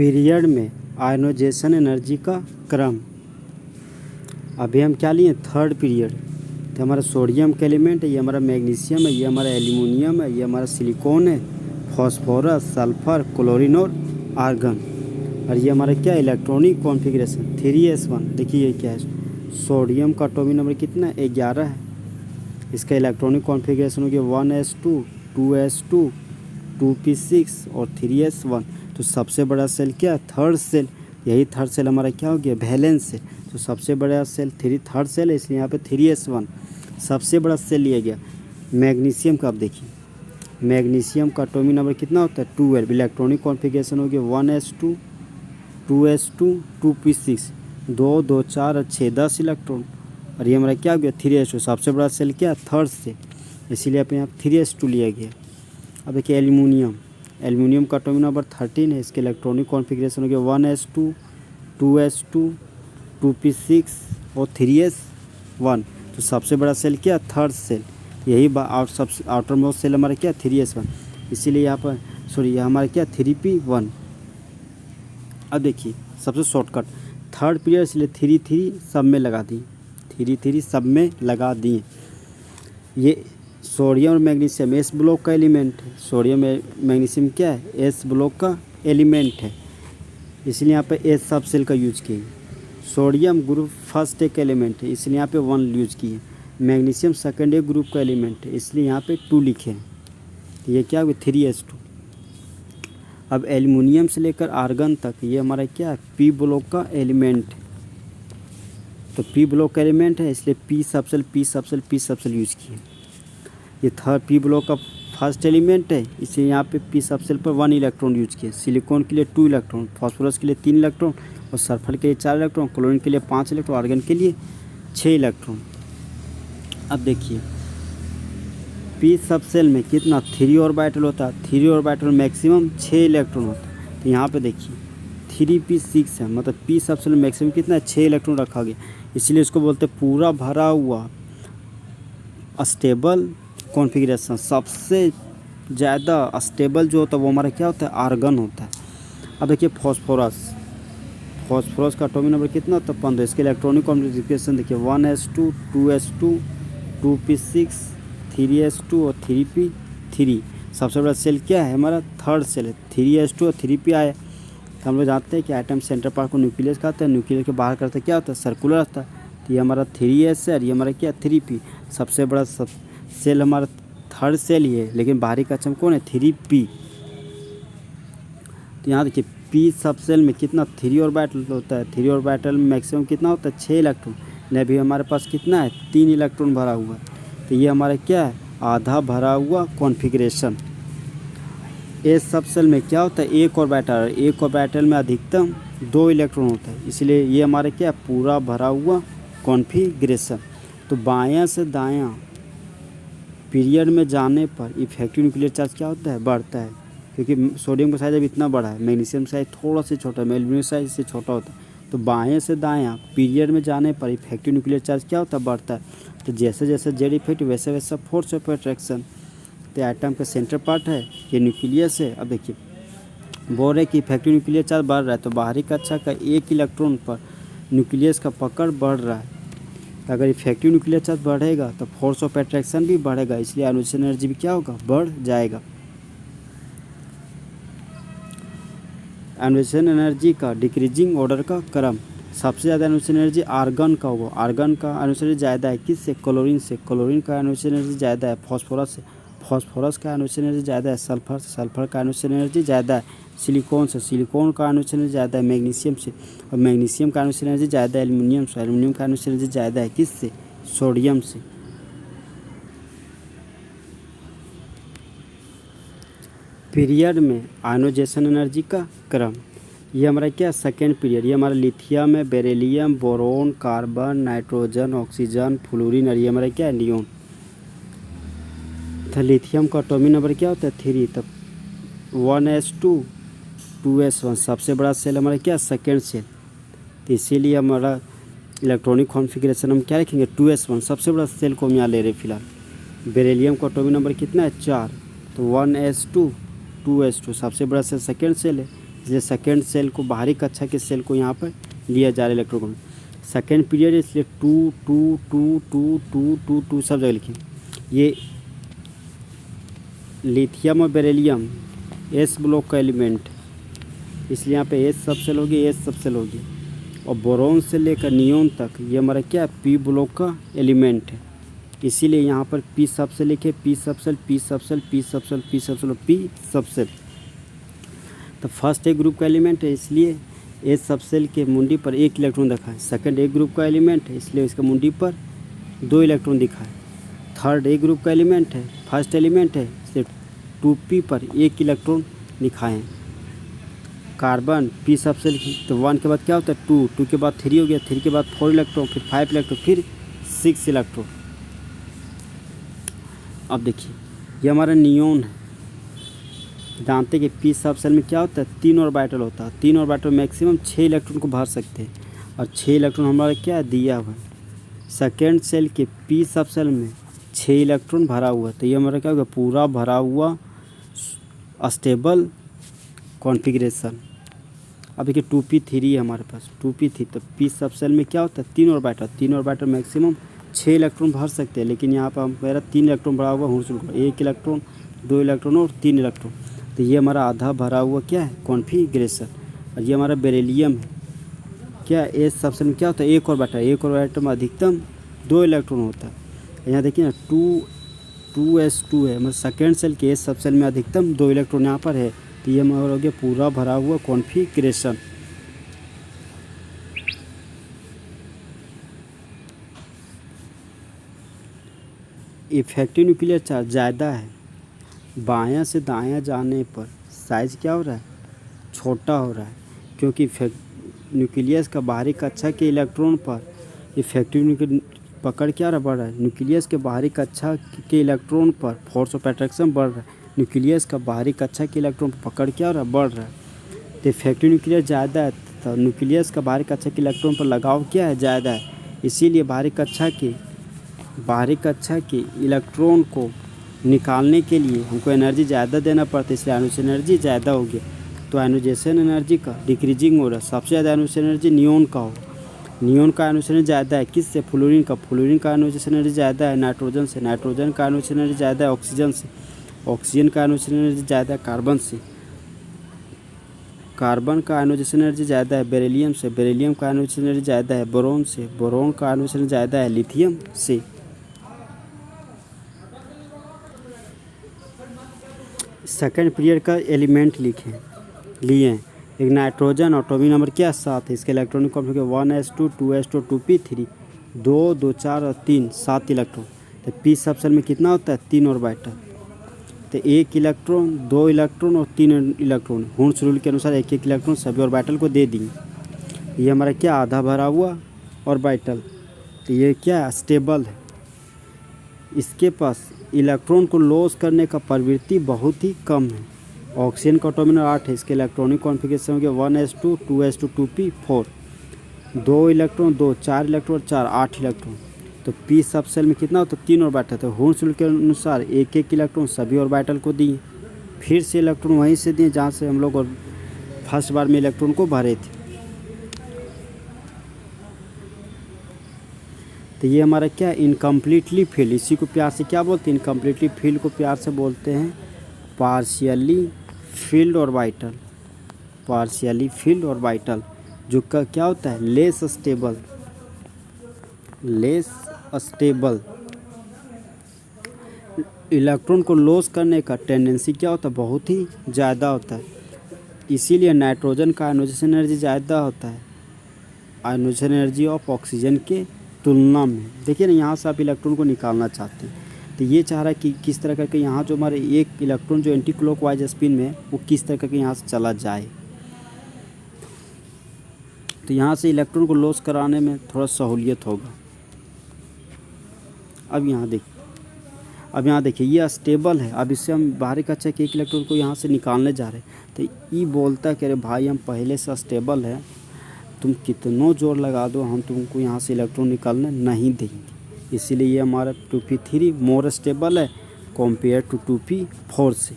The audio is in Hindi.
पीरियड में आयनोजेशन एनर्जी का क्रम। अभी हम क्या लिए, थर्ड पीरियड। तो हमारा सोडियम का एलिमेंट है, ये हमारा मैग्नीशियम है, ये हमारा एल्युमिनियम है, ये हमारा सिलिकॉन है, फॉस्फोरस, सल्फर, क्लोरीन और आर्गन। और ये हमारा क्या इलेक्ट्रॉनिक कॉन्फ़िगरेशन 3s1। देखिए ये क्या है, सोडियम का एटॉमिक नंबर कितना है, 11 है। इसका इलेक्ट्रॉनिक कॉन्फ़िगरेशन हो गया 1s2, 2s2, 2p6 और 3s1। तो सबसे बड़ा सेल क्या है, थर्ड सेल। यही थर्ड सेल हमारा क्या हो गया, वैलेंस सेल। तो सबसे बड़ा सेल थर्ड सेल है, इसलिए यहाँ पे 3s1 सबसे बड़ा सेल लिया गया। मैग्नीशियम का आप देखिए, मैग्नीशियम का एटॉमिक नंबर कितना होता है, 12। इलेक्ट्रॉनिक कॉन्फ़िगरेशन हो गया 1s2, 2s2, 2p6, 2 2 4 और 6 10 इलेक्ट्रॉन। और ये हमारा क्या हो गया, 3s2। सबसे बड़ा सेल क्या, थर्ड सेल, इसीलिए अपने यहाँ 3s2 लिया गया। अब देखिए एल्युमिनियम, एल्युमिनियम का एटॉमिक नंबर 13 है। इसके इलेक्ट्रॉनिक कॉन्फ़िगरेशन हो गया 1s2, 2s2, 2p6 और 3s1। तो सबसे बड़ा सेल क्या, थर्ड सेल। यही सबसे आउटर मोस्ट सेल हमारा क्या, 3s1, इसीलिए यहाँ पर यहाँ हमारा क्या 3p1। अब देखिए सबसे शॉर्टकट थर्ड पीरियड, इसलिए 3 सब में लगा दिए, 3 सब में लगा दिए। ये सोडियम और मैग्नीशियम एस ब्लॉक का एलिमेंट है। सोडियम मैग्नीशियम क्या है, एस ब्लॉक का एलिमेंट है, इसलिए यहाँ पे एस सब सेल का यूज किए। सोडियम ग्रुप फर्स्ट एक एलिमेंट है, इसलिए यहाँ पे 1 यूज किए। मैग्नीशियम सेकेंड एक ग्रुप का एलिमेंट है, इसलिए यहाँ पे 2 लिखे हैं। तो ये क्या हुआ, 3s2। अब एल्युमिनियम से लेकर आर्गन तक ये हमारा क्या है, पी ब्लॉक का एलिमेंट है। तो पी ब्लॉक का एलिमेंट है, इसलिए पी सब सेल यूज किए। ये थर्ड पी ब्लॉक का फर्स्ट एलिमेंट है, इसलिए यहाँ पे पी सब सेल पर 1 इलेक्ट्रॉन यूज किए। सिलिकॉन के लिए 2 इलेक्ट्रॉन, फॉस्फोरस के लिए 3 इलेक्ट्रॉन और सल्फर के लिए 4 इलेक्ट्रॉन, क्लोरीन के लिए 5 इलेक्ट्रॉन, आर्गन के लिए 6 इलेक्ट्रॉन। अब देखिए पी सब सेल में कितना 3 ऑर्बिटल होता है, 3 ऑर्बिटल मैक्सिमम 6 इलेक्ट्रॉन होता है। तो यहाँ पे देखिए 3p6 है, मतलब पी सब सेल में मैक्सिमम कितना है, 6 इलेक्ट्रॉन रखा गया, इसलिए इसको बोलते हैं पूरा भरा हुआ स्टेबल कॉन्फ़िगरेशन। सबसे ज़्यादा स्टेबल जो होता है वो हमारा क्या होता है, आर्गन होता है। अब देखिए फॉस्फोरस, फॉस्फोरस का एटॉमिक नंबर कितना होता है, 15। इसके इलेक्ट्रॉनिक कॉन्फ़िगरेशन देखिए 1s2, 2s2, 2p6, 3s2 और 3p3। सबसे बड़ा सेल क्या है, हमारा थर्ड सेल है, 3s2 और 3p आया। तो हम लोग जानते हैं कि एटम सेंटर पार्ट को न्यूक्लियस कहते हैं, न्यूक्लियस के बाहर करते क्या होता है, सर्कुलर रहता है। तो ये हमारा 3s है और ये हमारा क्या 3p। सबसे बड़ा सेल हमारा थर्ड सेल ही है, लेकिन बाहरी का अक्षम कौन है, 3p। तो यहाँ देखिए पी सब सेल में कितना 3 ऑर्बिटल होता है, 3 ऑर्बिटल में मैक्सिमम कितना होता है, 6 इलेक्ट्रॉन। नहीं अभी हमारे पास कितना है, 3 इलेक्ट्रॉन भरा हुआ है। तो ये हमारा क्या है, आधा भरा हुआ कॉन्फ़िगरेशन। एस सब सेल में क्या होता है, एक ऑर्बिटल में अधिकतम 2 इलेक्ट्रॉन होता है, इसलिए ये हमारा क्या पूरा भरा हुआ कॉन्फ़िगरेशन। तो बायां से दायां पीरियड में जाने पर इफेक्टिव न्यूक्लियर चार्ज क्या होता है, बढ़ता है, क्योंकि सोडियम का साइज अब इतना बड़ा है, मैग्नीशियम साइज थोड़ा सा छोटा है, एल्युमिनियम साइज से छोटा होता है। तो बाएं से दायां पीरियड में जाने पर इफेक्टिव न्यूक्लियर चार्ज क्या होता है, बढ़ता है। तो जैसे जैसे जेड इफेक्ट वैसे वैसा फोर्स ऑफ अट्रैक्शन। तो एटम का सेंटर पार्ट है, ये न्यूक्लियस है। अब देखिए बोल रहे कि इफेक्टिव न्यूक्लियर चार्ज बढ़ रहा है, तो बाहरी कक्षा का 1 इलेक्ट्रॉन पर न्यूक्लियस का पकड़ बढ़ रहा है। अगर इफेक्टिव न्यूक्लियर चार्ज बढ़ेगा तो फोर्स ऑफ अट्रैक्शन भी बढ़ेगा, इसलिए आयनोजेशन एनर्जी भी क्या होगा, बढ़ जाएगा। आयनोजेशन एनर्जी का डिक्रीजिंग ऑर्डर का क्रम। सबसे ज़्यादा आयनोजेशन एनर्जी आर्गन का होगा, आर्गन का आयनोजेशन एनर्जी ज़्यादा है, किससे, क्लोरीन से। क्लोरीन का आयनोजेशन एनर्जी ज़्यादा है फॉस्फोरस से, फॉस्फोरस का आयनोजेशन एनर्जी ज़्यादा है सल्फर से, सल्फर का आयनोजेशन एनर्जी ज़्यादा है सिलिकॉन से, सिलिकॉन का आयनोजेशन एनर्जी ज़्यादा है मैग्नीशियम से, और मैग्नीशियम का आयनोजेशन एनर्जी ज़्यादा है एल्युमिनियम से, एल्युमिनियम का आयनोजेशन एनर्जी ज़्यादा है किससे, सोडियम से। पीरियड में आयनोजेशन एनर्जी का क्रम। ये हमारा क्या सेकेंड पीरियड। ये हमारा लिथियम है, beryllium, boron, carbon, nitrogen, oxygen, fluorine, और ये हमारा क्या है, नियोन। तो लिथियम का एटॉमिक नंबर क्या होता है, 3। तब 1s2, 2s1। सबसे बड़ा सेल हमारा क्या, सेकेंड सेल। तो इसीलिए हमारा इलेक्ट्रॉनिक कॉन्फ़िगरेशन हम क्या रखेंगे, 2s1। सबसे बड़ा सेल को हम यहाँ ले रहे हैं फिलहाल। बेरिलियम का एटॉमिक नंबर कितना है, 4। तो 1s2, 2s2। सबसे बड़ा सेल सेकेंड सेल है, इसलिए सेकेंड सेल को, बाहरी कक्षा के सेल को यहाँ पर लिया जा रहा है इलेक्ट्रॉन। सेकेंड पीरियड इसलिए 2 2 2 2 2 2 2 सब जगह लिखें। ये लिथियम और बेरिलियम एस ब्लॉक का एलिमेंट, इसलिए यहाँ पे एस सब सेल होगी, एस सब सेल होगी। और बोरॉन से लेकर नियोन तक ये हमारा क्या है, पी ब्लॉक का एलिमेंट है, इसीलिए यहाँ पर पी सब सेल लिखे, पी सब सेल, पी सब सेल, पी सब सेल, पी सब सेल, पी सब सेल। तो फर्स्ट एक ग्रुप का एलिमेंट है, इसलिए एस सब सेल के मुंडी पर एक इलेक्ट्रॉन दिखा है। सेकंड एक ग्रुप का एलिमेंट है, इसलिए इसका मुंडी पर 2 इलेक्ट्रॉन दिखा है। थर्ड एक ग्रुप का एलिमेंट है, फर्स्ट एलिमेंट है, इसलिए 2p पर 1 इलेक्ट्रॉन दिखाए हैं। कार्बन पी सब सेल की, तो 1 के बाद क्या होता है 2, 2 के बाद 3 हो गया, 3 के बाद 4 इलेक्ट्रॉन, फिर 5 इलेक्ट्रॉन, फिर 6 इलेक्ट्रॉन। अब देखिए ये हमारा नियोन है, जानते हैं कि पी सब सेल में क्या होता है, 3 ऑर्बिटल होता है। 3 ऑर्बिटल मैक्सिमम 6 इलेक्ट्रॉन को भर सकते हैं, और 6 इलेक्ट्रॉन हमारा क्या है, दिया हुआ है। सेकेंड सेल के पी सब सेल में 6 इलेक्ट्रॉन भरा हुआ है, तो ये हमारा क्या होगा, पूरा भरा हुआ स्टेबल कॉन्फ़िगरेशन। अब देखिए 2p3 है हमारे पास, 2p3, तो पी सब सेल में क्या होता है, 3 ऑर्बिटल, 3 ऑर्बिटल मैक्सिमम 6 इलेक्ट्रॉन भर सकते हैं, लेकिन यहाँ पर मेरा 3 इलेक्ट्रॉन भरा हुआ हूँ, 1 इलेक्ट्रॉन, 2 इलेक्ट्रॉन और 3 इलेक्ट्रॉन। तो ये हमारा आधा भरा हुआ क्या है, कॉन्फ़िगरेशन। और ये हमारा बेरिलियम है, क्या एस सब सेल में क्या होता है, एक ऑर्बिटल में अधिकतम 2 इलेक्ट्रॉन होता है। यहाँ देखिए ना 2s2 है, मतलब सेकेंड सेल के एस सब सेल में अधिकतम 2 इलेक्ट्रॉन यहाँ पर है, तो ये हमारा हो गया पूरा भरा हुआ कॉन्फ़िगरेशन। इफेक्टिव न्यूक्लियर चार्ज ज़्यादा है, बायां से दायां जाने पर साइज क्या हो रहा है, छोटा हो रहा है, क्योंकि न्यूक्लियस का बाहरी कक्षा के इलेक्ट्रॉन पर इफेक्टिव पकड़ क्या बढ़ रहा है, न्यूक्लियस के बाहरी कक्षा के इलेक्ट्रॉन पर फोर्स ऑफ अट्रैक्शन बढ़ रहा है, न्यूक्लियस का बाहरी कक्षा के इलेक्ट्रॉन पर पकड़ क्या हो रहा है, बढ़ रहा है। तो इफेक्टिव न्यूक्लियर ज़्यादा है, तो न्यूक्लियस का बाहरी कक्षा के इलेक्ट्रॉन पर लगाव क्या है, ज़्यादा है, इसीलिए बाहरी कक्षा के इलेक्ट्रॉन को निकालने के लिए हमको एनर्जी ज़्यादा देना पड़ता है, इसलिए आयोनाइजेशन एनर्जी ज़्यादा होगी। तो आयोनाइजेशन एनर्जी का डिक्रीजिंग हो रहा है, सबसे ज़्यादा आयोनाइजेशन एनर्जी नियोन का हो, नियोन का आयोनाइजेशन एनर्जी ज़्यादा है, किससे, फ्लोरीन का आयोनाइजेशन एनर्जी ज़्यादा है नाइट्रोजन से, नाइट्रोजन का आयोनाइजेशन एनर्जी ज़्यादा है ऑक्सीजन से, ऑक्सीजन का आयोनाइजेशन एनर्जी ज़्यादा है कार्बन से, कार्बन का आयोनाइजेशन एनर्जी ज़्यादा है बेरिलियम से, बेरिलियम का आयोनाइजेशन एनर्जी ज़्यादा है बोरॉन से, बोरॉन का आयोनाइजेशन ज़्यादा है लिथियम से। सेकेंड पीरियड का एलिमेंट लिए एक नाइट्रोजन, एटॉमिक नंबर क्या 7 है, इसके electronic configuration 1s2 2s2 2p3, 2 2 4 और 3 7 इलेक्ट्रॉन। तो पी सब सेल में कितना होता है, 3 ऑर्बिटल, तो 1 इलेक्ट्रॉन, 2 इलेक्ट्रॉन और 3 इलेक्ट्रॉन, हुर्ट्ज़ रूल के अनुसार 1 इलेक्ट्रॉन सभी ऑर्बिटल को दे देंगे। ये हमारा क्या, आधा भरा हुआ ऑर्बिटल, तो ये क्या स्टेबल है, इसके पास इलेक्ट्रॉन को लॉस करने का प्रवृत्ति बहुत ही कम है। ऑक्सीजन का एटॉमिक नंबर 8 है, इसके इलेक्ट्रॉनिक कॉन्फ़िगरेशन हो गया 1s2 2s2 2p4, 2 electron, 2 4 electron, 4 8 electron. तो पी सब सेल में कितना होता है, 3 ऑर्बिटल, तो हुर्ट्ज़ रूल के अनुसार 1 इलेक्ट्रॉन सभी ऑर्बिटल को दिए, फिर से इलेक्ट्रॉन वहीं से दिए जहाँ से हम लोग और फर्स्ट बार में इलेक्ट्रॉन को भरे थे। तो ये हमारा क्या, इनकम्प्लीटली फील्ड, इसी को प्यार से क्या बोलते हैं, इनकम्प्लीटली फील्ड को प्यार से बोलते हैं partially filled orbital, partially filled orbital, जो का क्या होता है, लेस स्टेबल, इलेक्ट्रॉन को लॉस करने का टेंडेंसी क्या होता है, बहुत ही ज़्यादा होता है, इसीलिए नाइट्रोजन का आयोनाइजेशन एनर्जी ज़्यादा होता है आयोनाइजेशन एनर्जी ऑफ ऑक्सीजन के तुलना में। देखिए ना, यहाँ से आप इलेक्ट्रॉन को निकालना चाहते हैं, तो ये चाह रहा है कि किस तरह करके यहाँ जो हमारे एक इलेक्ट्रॉन जो एंटी क्लॉकवाइज स्पिन में है वो किस तरह करके यहाँ से चला जाए, तो यहाँ से इलेक्ट्रॉन को लॉस कराने में थोड़ा सहूलियत होगा। अब यहाँ देखिए ये स्टेबल है, अब इससे हम बाहरी कक्षा के 1 इलेक्ट्रॉन को यहाँ से निकालने जा रहे हैं, तो ये बोलता कि अरे भाई हम पहले से स्टेबल है, तुम कितनों जोर लगा दो हम तुमको यहाँ से इलेक्ट्रॉन निकालने नहीं देंगे, इसीलिए ये हमारा 2p3 मोर स्टेबल है कंपेयर टू 2p4 से।